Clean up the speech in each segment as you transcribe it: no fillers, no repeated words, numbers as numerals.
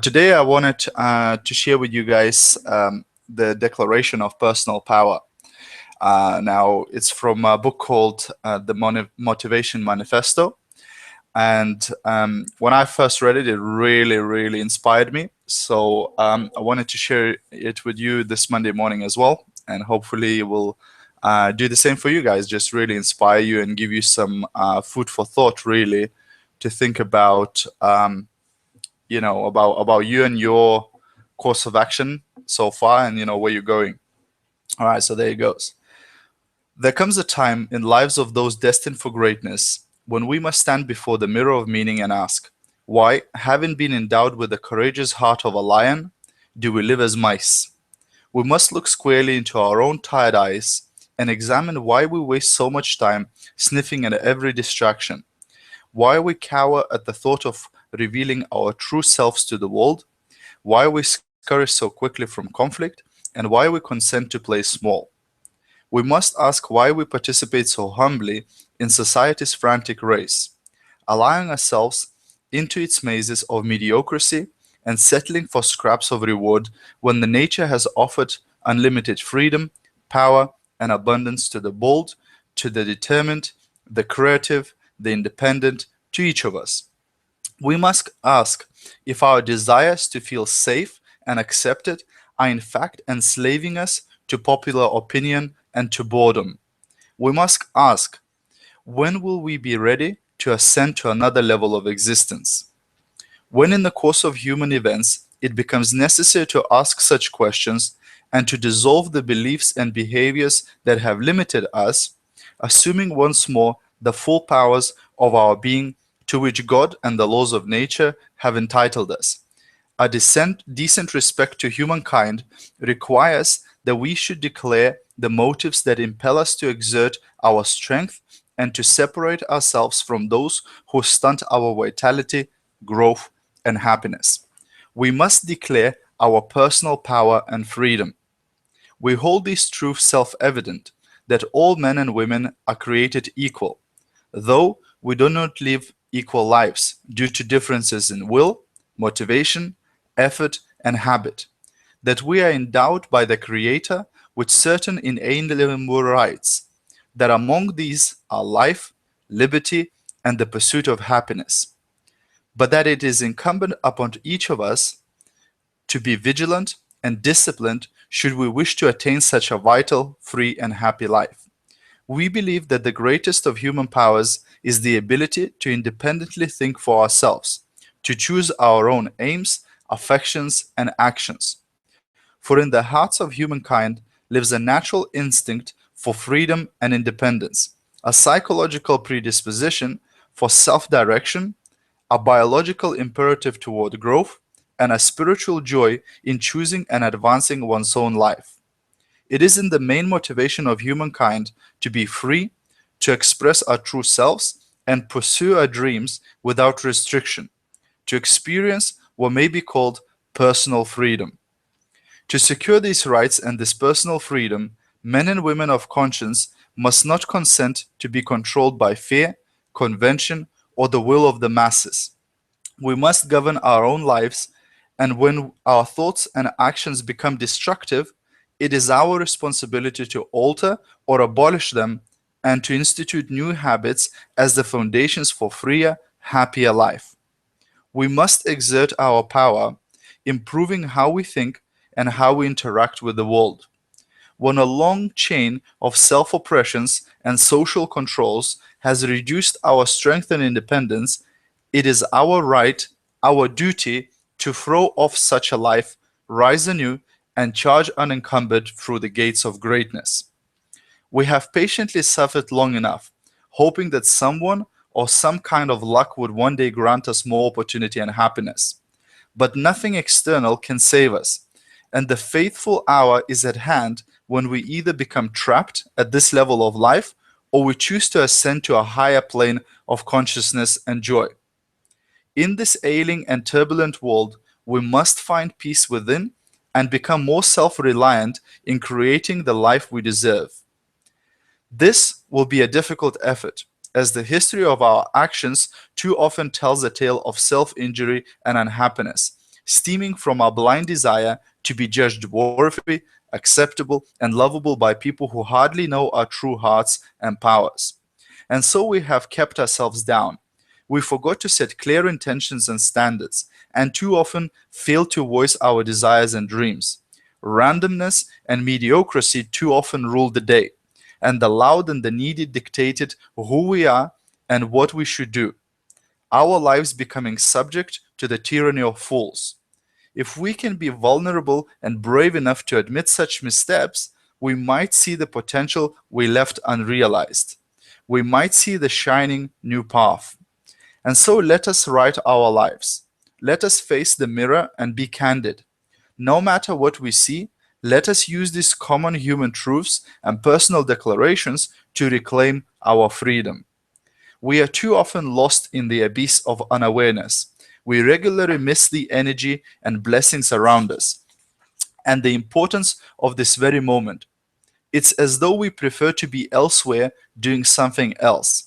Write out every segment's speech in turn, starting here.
Today, I wanted to share with you guys the Declaration of Personal Power. Now, it's from a book called The Motivation Manifesto. And when I first read it, it really, really inspired me. So I wanted to share it with you this Monday morning as well. And hopefully, it will do the same for you guys, just really inspire you and give you some food for thought, really, to think about. About you and your course of action so far, and where you're going. All right, so there it goes. There comes a time in lives of those destined for greatness when we must stand before the mirror of meaning and ask, why, having been endowed with the courageous heart of a lion, do we live as mice? We must look squarely into our own tired eyes and examine why we waste so much time sniffing at every distraction, why we cower at the thought of revealing our true selves to the world, why we scurry so quickly from conflict, and why we consent to play small. We must ask why we participate so humbly in society's frantic race, allowing ourselves into its mazes of mediocrity and settling for scraps of reward when the nature has offered unlimited freedom, power, and abundance to the bold, to the determined, the creative, the independent, to each of us. We must ask if our desires to feel safe and accepted are in fact enslaving us to popular opinion and to boredom. We must ask, when will we be ready to ascend to another level of existence? When in the course of human events it becomes necessary to ask such questions and to dissolve the beliefs and behaviors that have limited us, assuming once more the full powers of our being to which God and the laws of nature have entitled us. A decent respect to humankind requires that we should declare the motives that impel us to exert our strength and to separate ourselves from those who stunt our vitality, growth, and happiness. We must declare our personal power and freedom. We hold these truths self-evident, that all men and women are created equal, though we do not live equal lives due to differences in will, motivation, effort, and habit, that we are endowed by the Creator with certain inalienable rights, that among these are life, liberty, and the pursuit of happiness, but that it is incumbent upon each of us to be vigilant and disciplined should we wish to attain such a vital, free, and happy life. We believe that the greatest of human powers is the ability to independently think for ourselves, to choose our own aims, affections, and actions. For in the hearts of humankind lives a natural instinct for freedom and independence, a psychological predisposition for self-direction, a biological imperative toward growth, and a spiritual joy in choosing and advancing one's own life. It is in the main motivation of humankind to be free, to express our true selves, and pursue our dreams without restriction, to experience what may be called personal freedom. To secure these rights and this personal freedom, men and women of conscience must not consent to be controlled by fear, convention, or the will of the masses. We must govern our own lives, and when our thoughts and actions become destructive, it is our responsibility to alter or abolish them and to institute new habits as the foundations for freer, happier life. We must exert our power, improving how we think and how we interact with the world. When a long chain of self-oppressions and social controls has reduced our strength and independence, it is our right, our duty, to throw off such a life, rise anew, and charge unencumbered through the gates of greatness. We have patiently suffered long enough, hoping that someone or some kind of luck would one day grant us more opportunity and happiness. But nothing external can save us, and the faithful hour is at hand when we either become trapped at this level of life or we choose to ascend to a higher plane of consciousness and joy. In this ailing and turbulent world, we must find peace within and become more self-reliant in creating the life we deserve. This will be a difficult effort, as the history of our actions too often tells a tale of self-injury and unhappiness, stemming from our blind desire to be judged worthy, acceptable, and lovable by people who hardly know our true hearts and powers. And so we have kept ourselves down. We forgot to set clear intentions and standards, and too often fail to voice our desires and dreams. Randomness and mediocrity too often ruled the day, and the loud and the needy dictated who we are and what we should do, our lives becoming subject to the tyranny of fools. If we can be vulnerable and brave enough to admit such missteps, we might see the potential we left unrealized. We might see the shining new path. And so let us write our lives. Let us face the mirror and be candid. No matter what we see, let us use these common human truths and personal declarations to reclaim our freedom. We are too often lost in the abyss of unawareness. We regularly miss the energy and blessings around us and the importance of this very moment. It's as though we prefer to be elsewhere doing something else,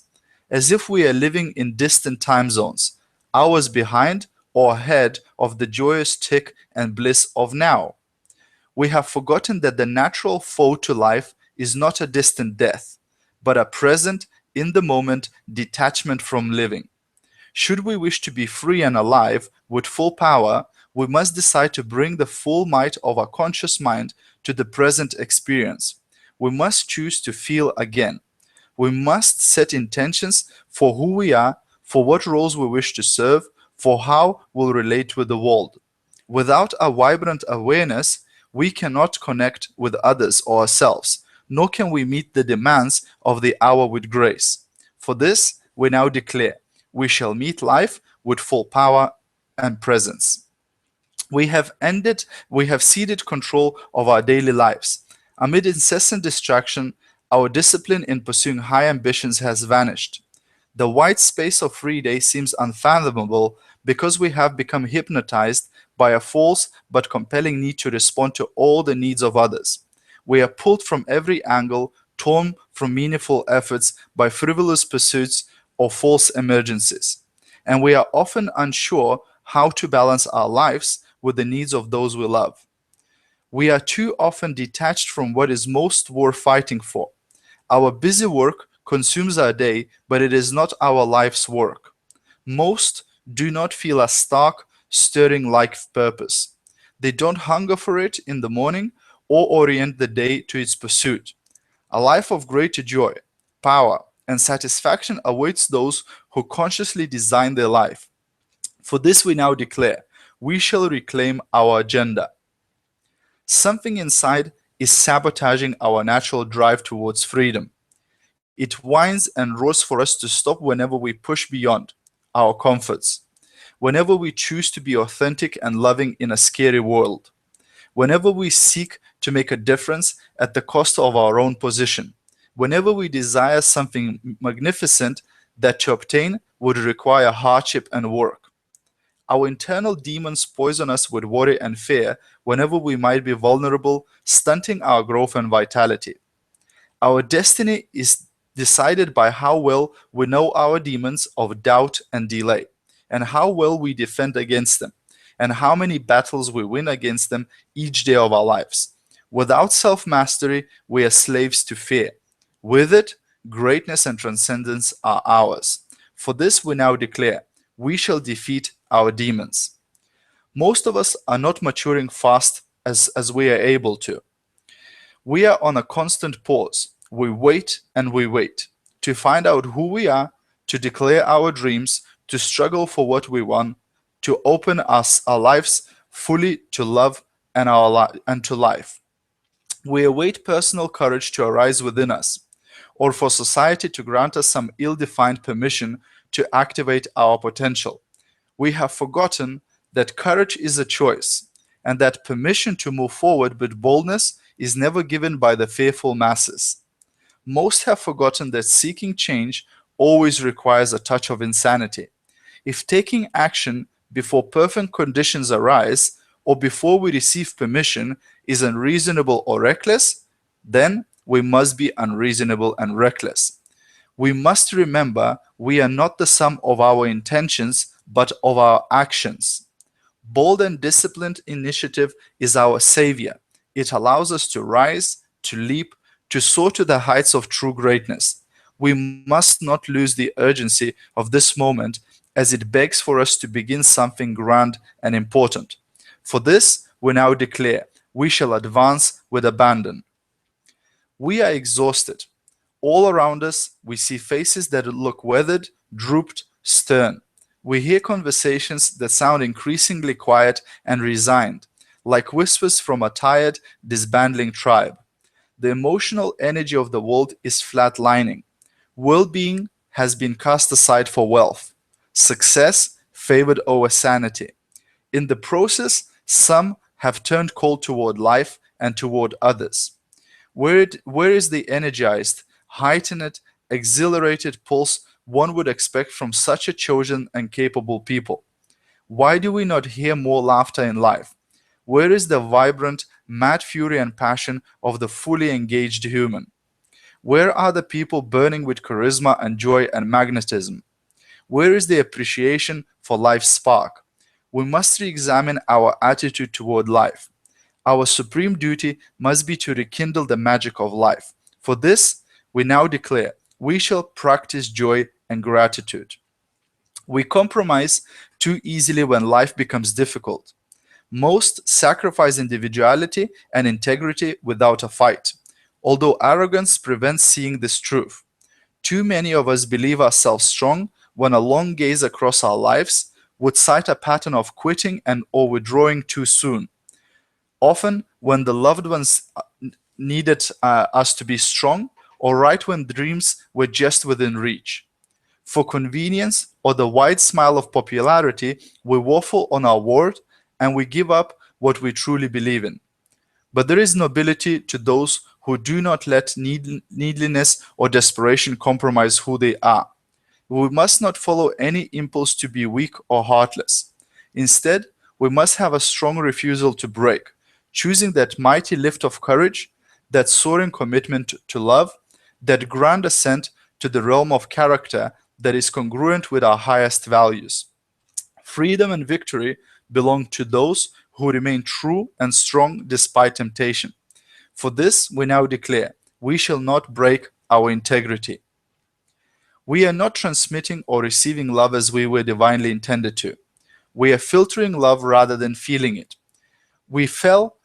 as if we are living in distant time zones, hours behind or ahead of the joyous tick and bliss of now. We have forgotten that the natural foe to life is not a distant death, but a present, in the moment detachment from living. Should we wish to be free and alive with full power, we must decide to bring the full might of our conscious mind to the present experience. We must choose to feel again. We must set intentions for who we are, for what roles we wish to serve, for how we'll relate with the world. Without a vibrant awareness, we cannot connect with others or ourselves, nor can we meet the demands of the hour with grace. For this, we now declare, we shall meet life with full power and presence. We have ceded control of our daily lives. Amid incessant distraction, our discipline in pursuing high ambitions has vanished. The wide space of free day seems unfathomable because we have become hypnotized by a false but compelling need to respond to all the needs of others. We are pulled from every angle, torn from meaningful efforts by frivolous pursuits or false emergencies. And we are often unsure how to balance our lives with the needs of those we love. We are too often detached from what is most worth fighting for. Our busy work consumes our day, but it is not our life's work. Most do not feel a stark, stirring life purpose. They don't hunger for it in the morning or orient the day to its pursuit. A life of greater joy, power, and satisfaction awaits those who consciously design their life. For this we now declare, we shall reclaim our agenda. Something inside is sabotaging our natural drive towards freedom. It whines and roars for us to stop whenever we push beyond our comforts, whenever we choose to be authentic and loving in a scary world, whenever we seek to make a difference at the cost of our own position, whenever we desire something magnificent that to obtain would require hardship and work. Our internal demons poison us with worry and fear whenever we might be vulnerable, stunting our growth and vitality. Our destiny is decided by how well we know our demons of doubt and delay, and how well we defend against them, and how many battles we win against them each day of our lives. Without self-mastery, we are slaves to fear. With it, greatness and transcendence are ours. For this we now declare, we shall defeat our demons. Most of us are not maturing fast as we are able to. We are on a constant pause. We wait and we wait to find out who we are, to declare our dreams, to struggle for what we want, to open our lives fully to love and to life. We await personal courage to arise within us, or for society to grant us some ill-defined permission to activate our potential. We have forgotten that courage is a choice, and that permission to move forward with boldness is never given by the fearful masses. Most have forgotten that seeking change always requires a touch of insanity. If taking action before perfect conditions arise, or before we receive permission, is unreasonable or reckless, then we must be unreasonable and reckless. We must remember we are not the sum of our intentions, but of our actions. Bold and disciplined initiative is our savior. It allows us to rise, to leap, to soar to the heights of true greatness. We must not lose the urgency of this moment as it begs for us to begin something grand and important. For this, we now declare, we shall advance with abandon. We are exhausted. All around us, we see faces that look weathered, drooped, stern. We hear conversations that sound increasingly quiet and resigned, like whispers from a tired, disbanding tribe. The emotional energy of the world is flatlining. Well being has been cast aside for wealth. Success favored over sanity. In the process, some have turned cold toward life and toward others. Where is the energized, heightened, exhilarated pulse one would expect from such a chosen and capable people? Why do we not hear more laughter in life? Where is the vibrant, mad fury and passion of the fully engaged human? Where are the people burning with charisma and joy and magnetism? Where is the appreciation for life's spark? We must re examine our attitude toward life. Our supreme duty must be to rekindle the magic of life. For this, we now declare we shall practice joy and gratitude. We compromise too easily when life becomes difficult. Most sacrifice individuality and integrity without a fight, although arrogance prevents seeing this truth. Too many of us believe ourselves strong when a long gaze across our lives would cite a pattern of quitting and or withdrawing too soon. Often, when the loved ones needed us to be strong, or right when dreams were just within reach. For convenience or the wide smile of popularity, we waffle on our word and we give up what we truly believe in. But there is nobility to those who do not let needliness or desperation compromise who they are. We must not follow any impulse to be weak or heartless. Instead, we must have a strong refusal to break, choosing that mighty lift of courage, that soaring commitment to love, that grand ascent to the realm of character that is congruent with our highest values. Freedom and victory belong to those who remain true and strong despite temptation. For this, we now declare, we shall not break our integrity. We are not transmitting or receiving love as we were divinely intended to. We are filtering love rather than feeling it. We fell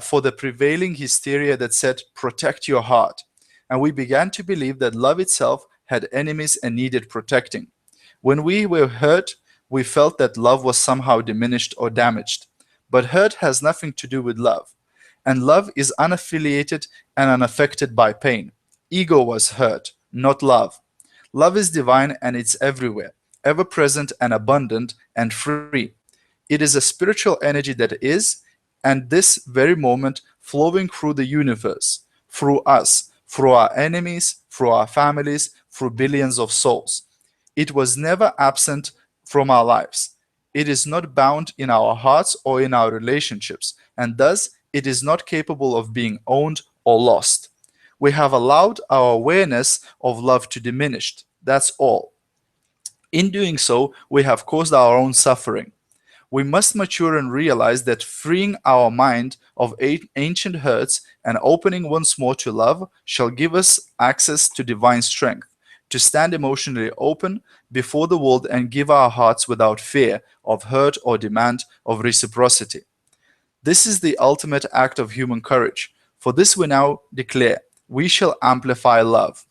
for the prevailing hysteria that said, protect your heart. And we began to believe that love itself had enemies and needed protecting. When we were hurt, we felt that love was somehow diminished or damaged. But hurt has nothing to do with love. And love is unaffiliated and unaffected by pain. Ego was hurt, not love. Love is divine and it's everywhere, ever present and abundant and free. It is a spiritual energy that is, and this very moment, flowing through the universe, through us, through our enemies, through our families, through billions of souls. It was never absent from our lives. It is not bound in our hearts or in our relationships, and thus it is not capable of being owned or lost. We have allowed our awareness of love to diminish. That's all. In doing so, we have caused our own suffering. We must mature and realize that freeing our mind of ancient hurts and opening once more to love shall give us access to divine strength, to stand emotionally open before the world and give our hearts without fear of hurt or demand of reciprocity. This is the ultimate act of human courage. For this we now declare, we shall amplify love.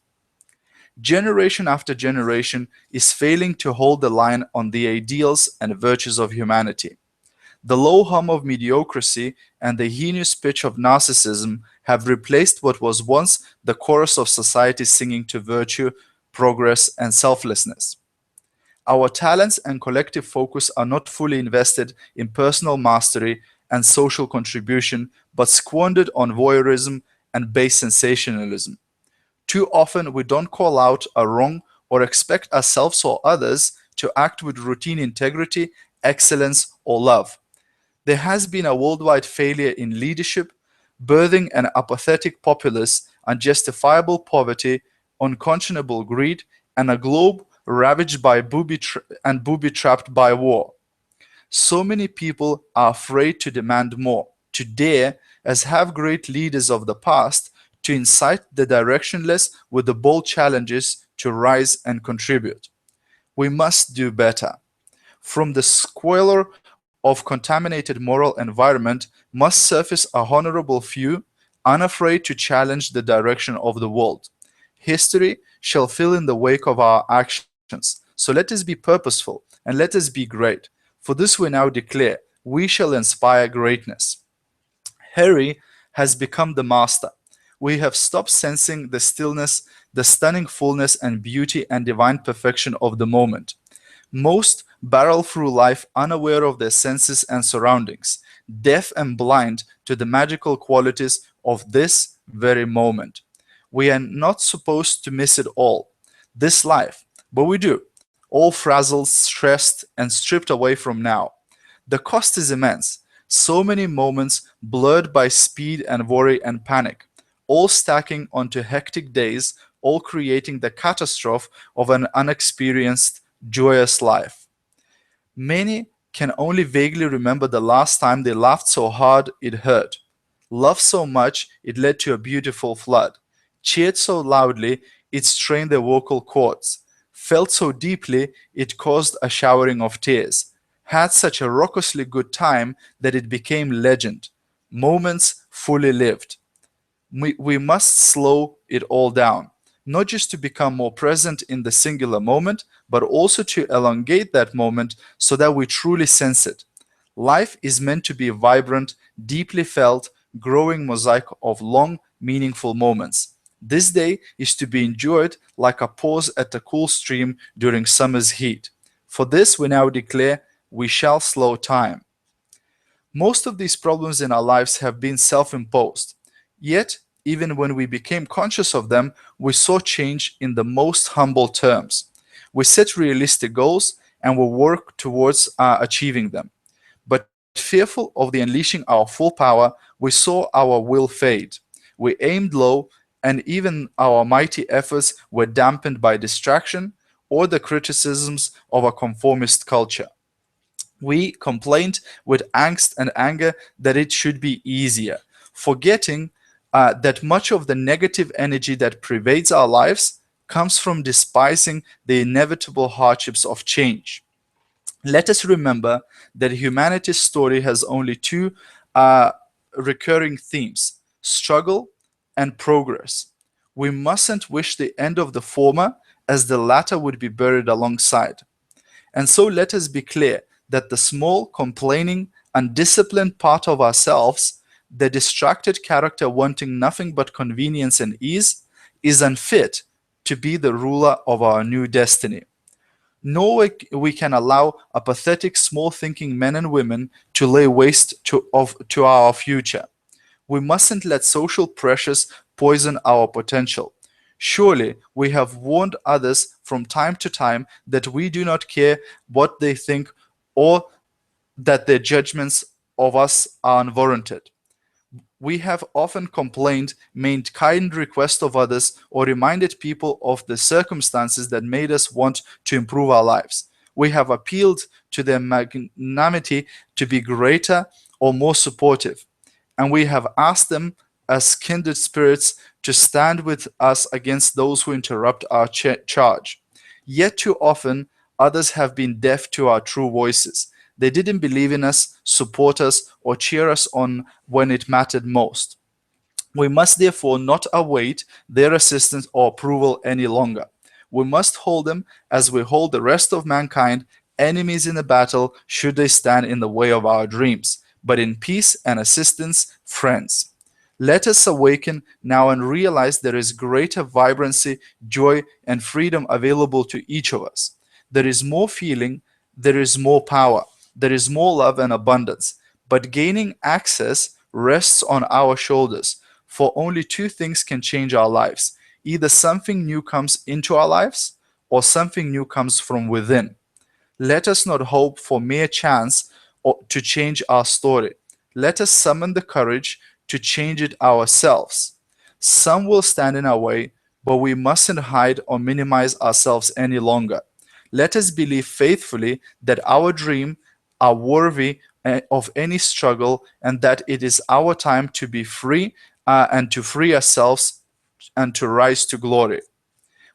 Generation after generation is failing to hold the line on the ideals and virtues of humanity. The low hum of mediocrity and the heinous pitch of narcissism have replaced what was once the chorus of society singing to virtue, progress, and selflessness. Our talents and collective focus are not fully invested in personal mastery and social contribution, but squandered on voyeurism and base sensationalism. Too often, we don't call out a wrong or expect ourselves or others to act with routine integrity, excellence, or love. There has been a worldwide failure in leadership, birthing an apathetic populace, unjustifiable poverty, unconscionable greed, and a globe ravaged by booby-trapped by war. So many people are afraid to demand more, to dare, as have great leaders of the past, to incite the directionless with the bold challenges to rise and contribute. We must do better. From the squalor of contaminated moral environment must surface a honorable few, unafraid to challenge the direction of the world. History shall fill in the wake of our actions. So let us be purposeful and let us be great. For this we now declare, we shall inspire greatness. Harry has become the master. We have stopped sensing the stillness, the stunning fullness and beauty and divine perfection of the moment. Most barrel through life unaware of their senses and surroundings, deaf and blind to the magical qualities of this very moment. We are not supposed to miss it all, this life, but we do, all frazzled, stressed, and stripped away from now. The cost is immense. So many moments blurred by speed and worry and panic, all stacking onto hectic days, all creating the catastrophe of an unexperienced, joyous life. Many can only vaguely remember the last time they laughed so hard it hurt, loved so much it led to a beautiful flood, cheered so loudly it strained their vocal cords, felt so deeply it caused a showering of tears, had such a raucously good time that it became legend, moments fully lived. We must slow it all down, not just to become more present in the singular moment, but also to elongate that moment so that we truly sense it. Life is meant to be a vibrant, deeply felt, growing mosaic of long, meaningful moments. This day is to be enjoyed like a pause at a cool stream during summer's heat. For this, we now declare, we shall slow time. Most of these problems in our lives have been self-imposed. Yet, even when we became conscious of them, we saw change in the most humble terms. We set realistic goals and we work towards achieving them. But fearful of the unleashing our full power, we saw our will fade. We aimed low, and even our mighty efforts were dampened by distraction or the criticisms of a conformist culture. We complained with angst and anger that it should be easier, forgetting that much of the negative energy that pervades our lives comes from despising the inevitable hardships of change. Let us remember that humanity's story has only two uh, recurring themes: struggle and progress. We mustn't wish the end of the former, as the latter would be buried alongside. And so let us be clear that the small, complaining, undisciplined part of ourselves, the distracted character wanting nothing but convenience and ease, is unfit to be the ruler of our new destiny. Nor we can allow apathetic, small-thinking men and women to lay waste to our future. We mustn't let social pressures poison our potential. Surely we have warned others from time to time that we do not care what they think or that their judgments of us are unwarranted. We have often complained, made kind requests of others, or reminded people of the circumstances that made us want to improve our lives. We have appealed to their magnanimity to be greater or more supportive, and we have asked them as kindred spirits to stand with us against those who interrupt our charge. Yet too often, others have been deaf to our true voices. They didn't believe in us, support us, or cheer us on when it mattered most. We must therefore not await their assistance or approval any longer. We must hold them as we hold the rest of mankind, enemies in the battle should they stand in the way of our dreams, but in peace and assistance, friends. Let us awaken now and realize there is greater vibrancy, joy, and freedom available to each of us. There is more feeling, there is more power, there is more love and abundance. But gaining access rests on our shoulders, for only two things can change our lives. Either something new comes into our lives, or something new comes from within. Let us not hope for mere chance or to change our story. Let us summon the courage to change it ourselves. Some will stand in our way, but we mustn't hide or minimize ourselves any longer. Let us believe faithfully that our dream are worthy of any struggle, and that it is our time to be free and to free ourselves and to rise to glory.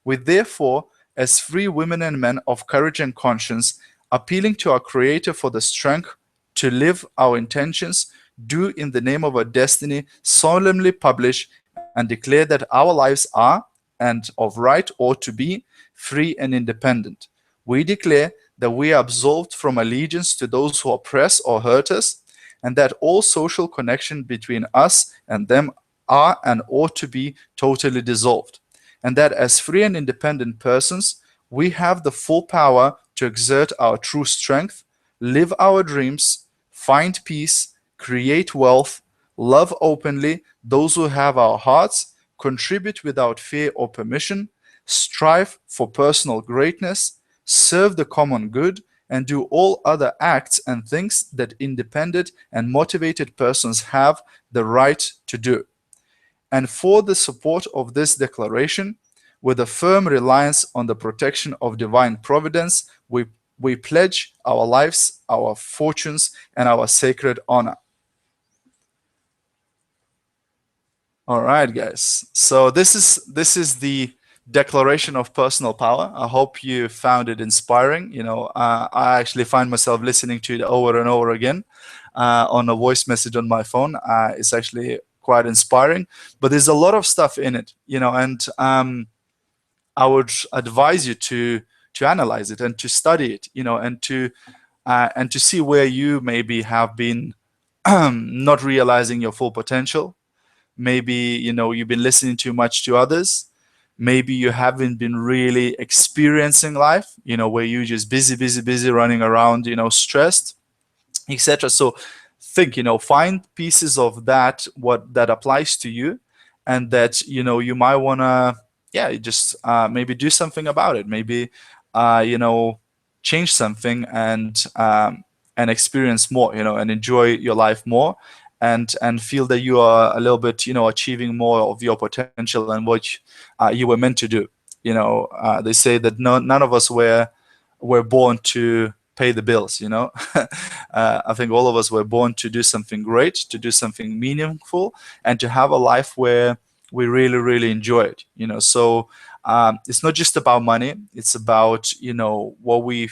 We therefore, as free women and men of courage and conscience, appealing to our Creator for the strength to live our intentions, do in the name of our destiny, solemnly publish and declare that our lives are, and of right ought to be, free and independent. We declare that we are absolved from allegiance to those who oppress or hurt us, and that all social connection between us and them are and ought to be totally dissolved, and that as free and independent persons, we have the full power to exert our true strength, live our dreams, find peace, create wealth, love openly those who have our hearts, contribute without fear or permission, strive for personal greatness, serve the common good, and do all other acts and things that independent and motivated persons have the right to do. And for the support of this declaration, with a firm reliance on the protection of divine providence, we pledge our lives, our fortunes, and our sacred honor. All right, guys. So this is the declaration of personal power. I hope you found it inspiring. I actually find myself listening to it over and over again on a voice message on my phone. It's actually quite inspiring, but there's a lot of stuff in it, and I would advise you to analyze it and to study it, and to see where you maybe have been not realizing your full potential. Maybe you've been listening too much to others. Maybe you haven't been really experiencing life, where you're just busy running around, stressed, etc. So think, find pieces of that that applies to you, and that you might want to just maybe do something about it. Maybe change something and experience more, and enjoy your life more, and feel that you are a little bit achieving more of your potential and what you were meant to do. They say that none of us were born to pay the bills. I think all of us were born to do something great, to do something meaningful, and to have a life where we really enjoy it. So it's not just about money. It's about what we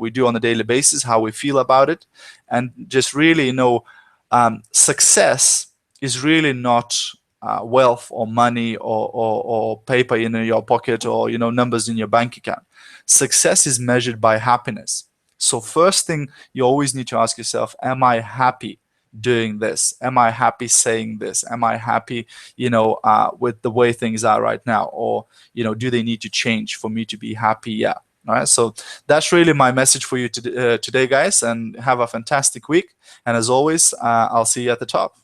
do on a daily basis, how we feel about it, and just really success is really not wealth or money or paper in your pocket or numbers in your bank account. Success is measured by happiness. So first thing you always need to ask yourself, am I happy doing this? Am I happy saying this? Am I happy with the way things are right now? Or do they need to change for me to be happy? Yeah. All right, so that's really my message for you today, guys, and have a fantastic week. And as always, I'll see you at the top.